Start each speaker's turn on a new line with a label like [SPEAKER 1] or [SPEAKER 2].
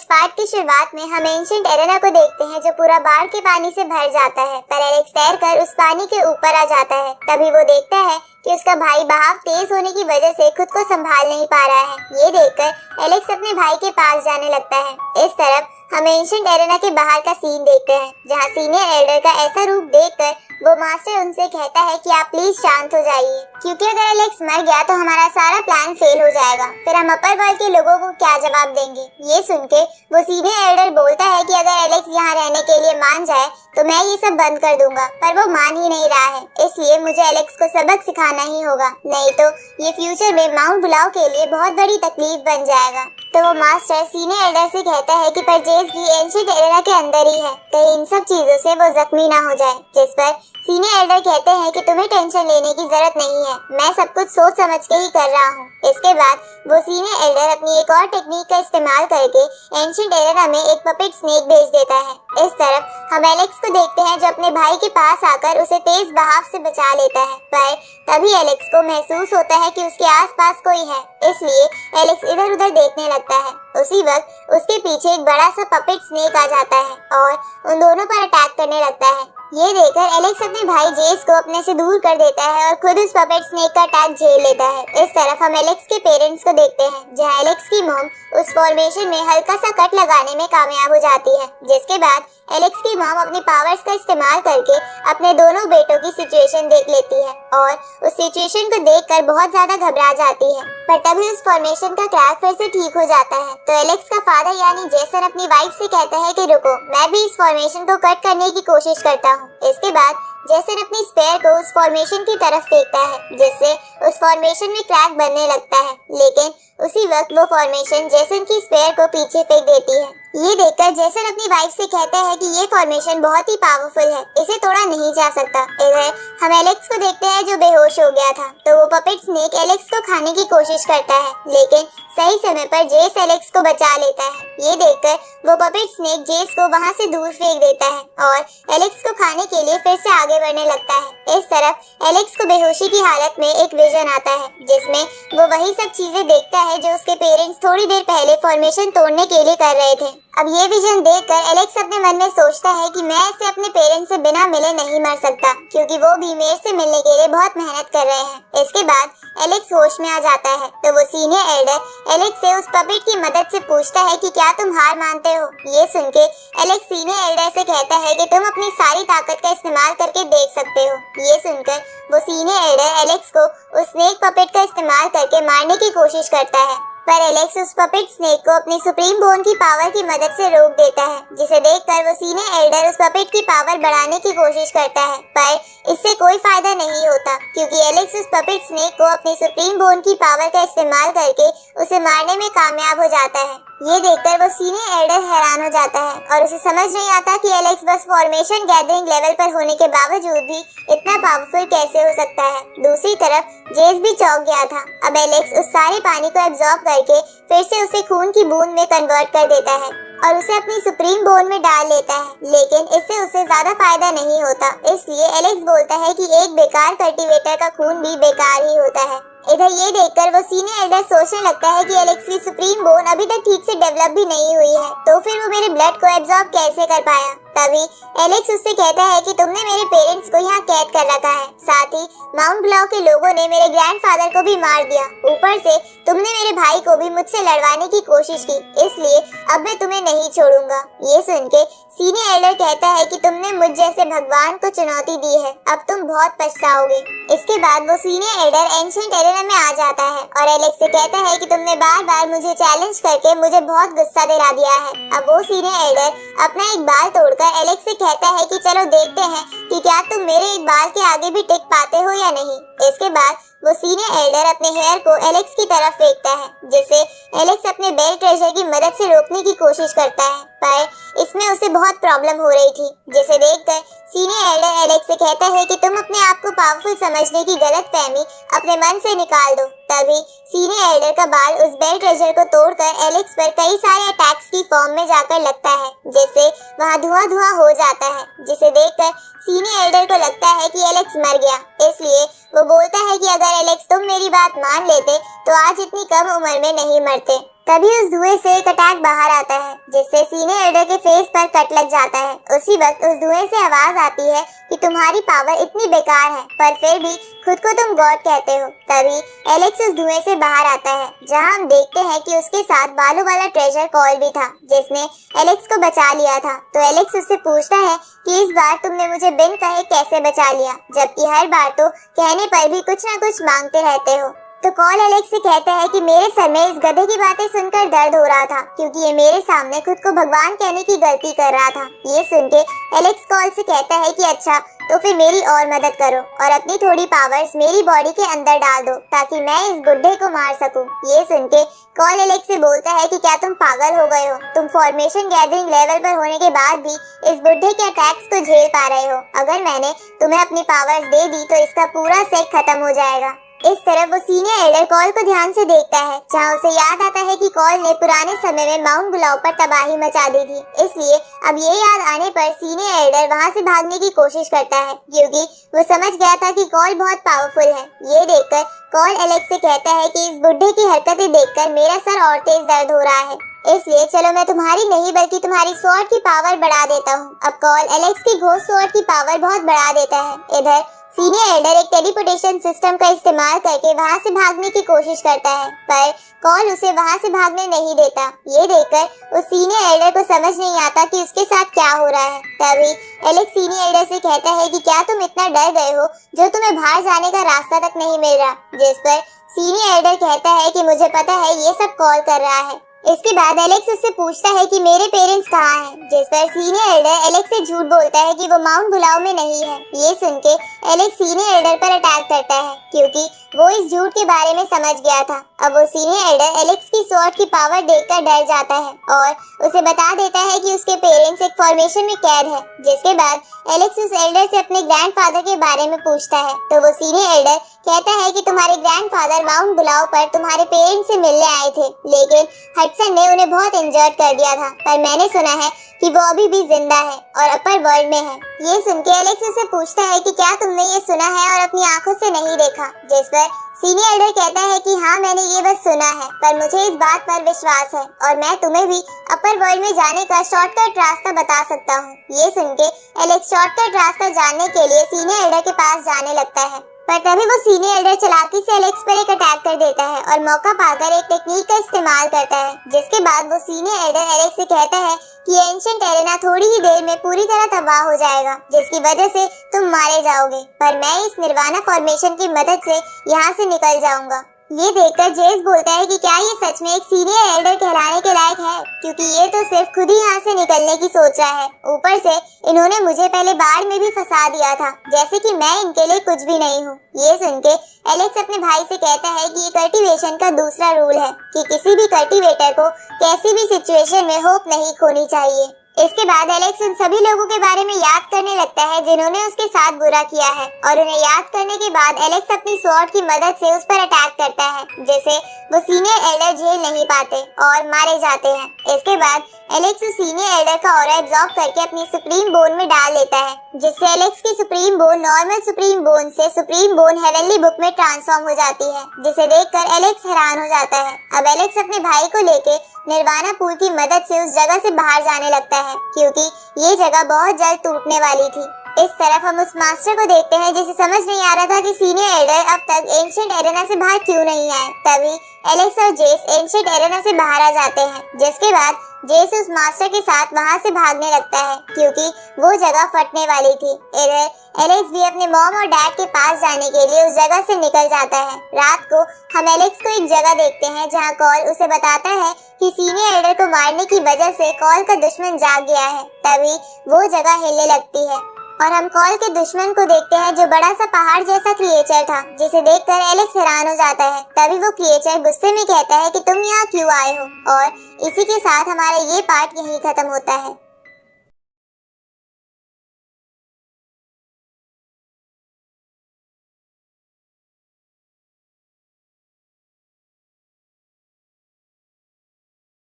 [SPEAKER 1] इस पार्ट की शुरुआत में हम एंशिएंट एरेना को देखते हैं जो पूरा बाढ़ के पानी से भर जाता है, पर एलेक्स तैरकर उस पानी के ऊपर आ जाता है। तभी वो देखता है कि उसका भाई बहाव तेज होने की वजह से खुद को संभाल नहीं पा रहा है। ये देखकर एलेक्स अपने भाई के पास जाने लगता है। इस तरफ हम एंशिएंट एरेना के बाहर का सीन देखते हैं, जहाँ सीनियर एल्डर का ऐसा रूप देखकर वो मास्टर उनसे कहता है कि आप प्लीज शांत हो जाइए, क्योंकि अगर एलेक्स मर गया तो हमारा सारा प्लान फेल हो जाएगा। फिर हम अपर वर्ल्ड के लोगों को क्या जवाब देंगे। ये सुन के वो सीनियर एल्डर बोलता है कि अगर एलेक्स यहाँ रहने के लिए मान जाए तो मैं ये सब बंद कर दूंगा, पर वो मान ही नहीं रहा है। इसलिए मुझे एलेक्स को सबक सिखाना ही होगा, नहीं तो ये फ्यूचर में माउंट बुलाओ के लिए बहुत बड़ी तकलीफ बन जाएगा। तो वो मास्टर सीनियर एल्डर से कहता है कि पर जेस भी एंशिएंट एरेना के अंदर ही है, कहीं इन सब चीजों से वो जख्मी ना हो जाए। जिस पर सीनियर एल्डर कहते हैं कि तुम्हें टेंशन लेने की जरूरत नहीं है, मैं सब कुछ सोच समझ के ही कर रहा हूँ। इसके बाद वो सीनियर एल्डर अपनी एक और टेक्निक का इस्तेमाल करके एंशिएंट एरेना में एक पपेट स्नेक भेज देता है। इस तरफ हम एलेक्स को देखते हैं जो अपने भाई के पास आकर उसे तेज बहाव से बचा लेता है, पर तभी एलेक्स को महसूस होता है कि उसके आसपास कोई है। इसलिए एलेक्स इधर उधर देखने लगता है। उसी वक्त उसके पीछे एक बड़ा सा पपेट स्नेक आ जाता है और उन दोनों पर अटैक करने लगता है। ये देखकर एलेक्स अपने भाई जेस को अपने से दूर कर देता है और खुद उस पपेट स्नेक का अटैक झेल लेता है। इस तरफ हम एलेक्स के पेरेंट्स को देखते हैं, जहाँ एलेक्स की मॉम उस फॉर्मेशन में हल्का सा कट लगाने में कामयाब हो जाती है। जिसके बाद एलेक्स की मॉम अपनी पावर्स का इस्तेमाल करके अपने दोनों बेटों की सिचुएशन देख लेती है और उस सिचुएशन को देखकर बहुत ज्यादा घबरा जाती है। पर तभी उस फॉर्मेशन का क्रैक फिर से ठीक हो जाता है। तो एलेक्स का फादर यानी जेसन अपनी वाइफ से कहता है कि रुको, मैं भी इस फॉर्मेशन को कट करने की कोशिश करता हूँ। इसके बाद जेसन अपनी स्पेयर को उस फॉर्मेशन की तरफ फेंकता है, जिससे उस फॉर्मेशन में क्रैक बनने लगता है। लेकिन उसी वक्त वो फॉर्मेशन जेसन की स्पेयर को पीछे फेंक देती है। ये देखकर जेसन अपनी वाइफ से कहता है कि ये फॉर्मेशन बहुत ही पावरफुल है, इसे तोड़ा नहीं जा सकता। इधर हम एलेक्स को देखते हैं जो बेहोश हो गया था। तो वो पपेट स्नेक एलेक्स को खाने की कोशिश करता है, लेकिन सही समय पर जेस एलेक्स को बचा लेता है। ये देखकर वो पपेट स्नेक जेस को वहाँ से दूर फेंक देता है और एलेक्स को खाने के लिए फिर से आगे बढ़ने लगता है। इस तरफ एलेक्स को बेहोशी की हालत में एक विजन आता है, जिसमें वो वही सब चीजें देखता है जो उसके पेरेंट्स थोड़ी देर पहले फॉर्मेशन तोड़ने के लिए कर रहे थे। अब ये विजन देखकर एलेक्स अपने मन में सोचता है कि मैं ऐसे अपने पेरेंट्स से बिना मिले नहीं मर सकता, क्योंकि वो भी मेरे से मिलने के लिए बहुत मेहनत कर रहे हैं। इसके बाद एलेक्स होश में आ जाता है। तो वो सीनियर एल्डर एलेक्स से उस पपेट की मदद से पूछता है कि क्या तुम हार मानते हो। ये सुन के एलेक्स सीनियर एल्डर से कहता है कि तुम अपनी सारी ताकत का इस्तेमाल करके देख सकते हो। ये सुनकर वो सीनियर एल्डर एलेक्स को उस स्नेक पपेट का इस्तेमाल करके मारने की कोशिश करता है, पर एलेक्स उस पपेट स्नेक को अपनी सुप्रीम बोन की पावर की मदद से रोक देता है, जिसे देखकर वो सीनियर एल्डर उस पपेट की पावर बढ़ाने की कोशिश करता है, पर इससे कोई फायदा नहीं होता, क्योंकि एलेक्स उस पपेट स्नेक को अपनी सुप्रीम बोन की पावर का इस्तेमाल करके उसे मारने में कामयाब हो जाता है। ये देखकर वो सीनियर एल्डर हैरान हो जाता है और उसे समझ नहीं आता कि एलेक्स बस फॉर्मेशन गैदरिंग लेवल पर होने के बावजूद भी इतना पावरफुल कैसे हो सकता है। दूसरी तरफ जेस भी चौंक गया था। अब एलेक्स उस सारे पानी को एब्जॉर्ब करके फिर से उसे खून की बूंद में कन्वर्ट कर देता है और उसे अपनी सुप्रीम बोन में डाल लेता है, लेकिन इससे उसे ज्यादा फायदा नहीं होता। इसलिए एलेक्स बोलता है कि एक बेकार कल्टीवेटर का खून भी बेकार ही होता है। इधर ये देखकर वो सीनियर एल्डर सोचने लगता है कि एलेक्स की सुप्रीम बोन अभी तक ठीक से डेवलप भी नहीं हुई है, तो फिर वो मेरे ब्लड को एब्जॉर्ब कैसे कर पाया। तभी एलेक्स उससे कहता है कि तुमने मेरे पेरेंट्स को यहाँ कैद कर रखा है, साथ ही माउंट ब्लॉ के लोगों ने मेरे ग्रैंडफादर को भी मार दिया, ऊपर से तुमने मेरे भाई को भी मुझसे लड़वाने की कोशिश की, इसलिए अब मैं तुम्हें नहीं छोड़ूंगा। ये सुन के सीनियर एल्डर कहता है कि तुमने मुझ जैसे भगवान को चुनौती दी है, अब तुम बहुत पछताओगे। इसके बाद वो सीनियर एल्डर एंशिएंट एरेना में आ जाता है और एलेक्स से कहता है कि तुमने बार बार मुझे चैलेंज करके मुझे बहुत गुस्सा दिला दिया है। अब वो सीनियर एल्डर अपना एक बाल तोड़कर एलेक्स से कहता है कि चलो देखते हैं कि क्या तुम मेरे एक बाल के आगे भी टिक पाते हो या नहीं। इसके बाद वो सीनियर एल्डर अपने हेयर को एलेक्स की तरफ फेंकता है, जिसे एलेक्स अपने बेल्ट ट्रेजर की मदद से रोकने की कोशिश करता है, पर इसमें उसे बहुत प्रॉब्लम हो रही थी, जिसे देखकर सीनियर एल्डर एलेक्स से कहता है कि तुम अपने आप को पावरफुल समझने की गलतफहमी अपने मन से निकाल दो। तभी सीनियर एल्डर का बाल उस बेल्ट ट्रेजर को तोड़कर एलेक्स पर कई सारे अटैक्स की फॉर्म में जाकर लगता है, जिससे वहाँ धुआं धुआं हो जाता है, जिसे देखकर सीनियर एल्डर को लगता है कि एलेक्स मर गया। इसलिए वो बोलता है कि अगर एलेक्स तुम मेरी बात मान लेते तो आज इतनी कम उम्र में नहीं मरते। तभी उस धुएं से एक अटैक बाहर आता है, जिससे सीनियर एल्डर के फेस पर कट लग जाता है। उसी वक्त उस धुएं से आवाज आती है कि तुम्हारी पावर इतनी बेकार है पर फिर भी खुद को तुम गॉड कहते हो। तभी एलेक्स उस धुएं से बाहर आता है, जहां हम देखते हैं कि उसके साथ बालों वाला ट्रेजर कॉल भी था, जिसने एलेक्स को बचा लिया था। तो एलेक्स उससे पूछता है कि इस बार तुमने मुझे बिन कहे कैसे बचा लिया, जबकि हर बार तो कहने पर भी कुछ न कुछ मांगते रहते हो। तो कॉल एलेक्स से कहता है कि मेरे सर में इस गधे की बातें सुनकर दर्द हो रहा था, क्योंकि ये मेरे सामने खुद को भगवान कहने की गलती कर रहा था। ये सुन के एलेक्स कॉल से कहता है कि अच्छा तो फिर मेरी और मदद करो और अपनी थोड़ी पावर्स मेरी बॉडी के अंदर डाल दो ताकि मैं इस बुड्ढे को मार सकूं। ये सुन के कॉल एलेक्स से बोलता है कि क्या तुम पागल हो गए हो? तुम फॉर्मेशन गैदरिंग लेवल पर होने के बाद भी इस बुड्ढे के अटैक्स को झेल पा रहे हो। अगर मैंने तुम्हें अपनी पावर्स दे दी तो इसका पूरा सेट खत्म हो जाएगा। इस तरफ वो सीनियर एल्डर कॉल को ध्यान से देखता है, जहाँ उसे याद आता है कि कॉल ने पुराने समय में माउंट बुलाओ पर तबाही मचा दी थी। इसलिए अब ये याद आने पर सीनियर एल्डर वहाँ से भागने की कोशिश करता है, क्योंकि वो समझ गया था कि कॉल बहुत पावरफुल है। ये देखकर कॉल एलेक्स से कहता है कि इस बुड्ढे की हरकतें देखकर मेरा सर और तेज दर्द हो रहा है, इसलिए चलो मैं तुम्हारी नहीं बल्कि तुम्हारी स्वॉर्ड की पावर बढ़ा देता हूँ। अब कॉल एलेक्स की घोस्ट स्वॉर्ड की पावर बहुत बढ़ा देता है। इधर सीनियर एल्डर एक टेलीपोर्टेशन सिस्टम का इस्तेमाल करके वहाँ से भागने की कोशिश करता है, पर कॉल उसे वहाँ से भागने नहीं देता। ये देखकर उस सीनियर एल्डर को समझ नहीं आता कि उसके साथ क्या हो रहा है। तभी एलेक्स सीनियर एल्डर से कहता है कि क्या तुम इतना डर गए हो जो तुम्हें बाहर जाने का रास्ता तक नहीं मिल रहा? जिस पर सीनियर एल्डर कहता है कि मुझे पता है ये सब कॉल कर रहा है। इसके बाद एलेक्स उससे पूछता है कि मेरे पेरेंट्स कहाँ हैं, जिस पर सीनियर एल्डर एलेक्स से झूठ बोलता है कि वो माउंट बुलाओ में नहीं है। ये सुन के एलेक्स सीनियर एल्डर पर अटैक करता है, क्योंकि वो इस झूठ के बारे में समझ गया था। अब वो सीनियर एल्डर एलेक्स की स्वॉर्ड की पावर देखकर डर जाता है और उसे बता देता है कि उसके पेरेंट्स एक फॉर्मेशन में कैद है। जिसके बाद एलेक्स उस एल्डर से अपने ग्रैंडफादर के बारे में पूछता है, तो वो सीनियर एल्डर कहता है कि तुम्हारे ग्रैंडफादर माउंट बुलाओ पर तुम्हारे पेरेंट्स से मिलने आए थे, लेकिन हडसन ने उन्हें बहुत इंजर्ड कर दिया था, पर मैंने सुना है कि वो अभी भी जिंदा है और अपर वर्ल्ड में है। ये सुन के एलेक्स उससे पूछता है कि क्या तुमने ये सुना है और अपनी आंखों से नहीं देखा? जिस पर सीनियर एल्डर कहता है कि हाँ मैंने ये बस सुना है, पर मुझे इस बात पर विश्वास है और मैं तुम्हें भी अपर वर्ल्ड में जाने का शॉर्टकट रास्ता बता सकता हूँ। ये सुन के एलेक्स शॉर्टकट रास्ता जानने के लिए सीनियर एल्डर के पास जाने लगता है, पर तभी वो सीनियर एल्डर चालाकी से एलेक्स पर एक अटैक कर देता है और मौका पाकर एक टेक्निक का इस्तेमाल करता है। जिसके बाद वो सीनियर एल्डर एलेक्स से कहता है कि एंशिएंट एरेना थोड़ी ही देर में पूरी तरह तबाह हो जाएगा, जिसकी वजह से तुम मारे जाओगे, पर मैं इस निर्वाणा फॉर्मेशन की मदद से यहाँ से निकल जाऊंगा। ये देखकर जेस बोलता है कि क्या ये सच में एक सीनियर एल्डर कहलाने के लायक है, क्योंकि ये तो सिर्फ खुद ही यहाँ से निकलने की सोच रहा है। ऊपर से इन्होंने मुझे पहले बाढ़ में भी फंसा दिया था, जैसे कि मैं इनके लिए कुछ भी नहीं हूँ। ये सुन के एलेक्स अपने भाई से कहता है कि ये कल्टीवेशन का दूसरा रूल है कि किसी भी कल्टीवेटर को कैसी भी सिचुएशन में होप नहीं खोनी चाहिए। इसके बाद एलेक्स उन सभी लोगों के बारे में याद करने लगता है जिन्होंने उसके साथ बुरा किया है, और उन्हें याद करने के बाद एलेक्स अपनी स्वॉर्ड की मदद से उस पर अटैक करता है, जिसे वो सीनियर एल्डर झेल नहीं पाते और मारे जाते हैं। इसके बाद एलेक्स उस सीनियर एल्डर का ऑरा एब्जॉर्ब करके अपनी सुप्रीम बोन में डाल लेता है, जिससे एलेक्स की supreme bone normal supreme bone से सुप्रीम बोन हेवनली बुक में ट्रांसफॉर्म हो जाती है, जिसे देखकर एलेक्स हैरान हो जाता है। अब एलेक्स अपने भाई को लेके निर्वाणा पूल की मदद से उस जगह से बाहर जाने लगता है, क्योंकि ये जगह बहुत जल्द टूटने वाली थी। इस तरफ हम उस मास्टर को देखते हैं जिसे समझ नहीं आ रहा था कि सीनियर एल्डर अब तक एंशिएंट एरेना से बाहर क्यों नहीं आए। तभी एलेक्स और जेस एंशिएंट एरेना से बाहर आ जाते हैं, जिसके बाद जेस उस मास्टर के साथ वहां से भागने लगता है, क्योंकि वो जगह फटने वाली थी। इधर एलेक्स भी अपने मॉम और डैड के पास जाने के लिए उस जगह से निकल जाता है। रात को हम एलेक्स को एक जगह देखते हैं जहां कॉल उसे बताता है कि सीनियर एल्डर को मारने की वजह से कॉल का दुश्मन जाग गया है। तभी वो जगह हिलने लगती है और हम कॉल के दुश्मन को देखते हैं जो बड़ा सा पहाड़ जैसा क्रिएचर था, जिसे देखकर एलेक्स हैरान हो जाता है। तभी वो क्रिएचर गुस्से में कहता है कि तुम यहाँ क्यों आए हो, और इसी के साथ हमारा ये पार्ट यहीं खत्म होता है।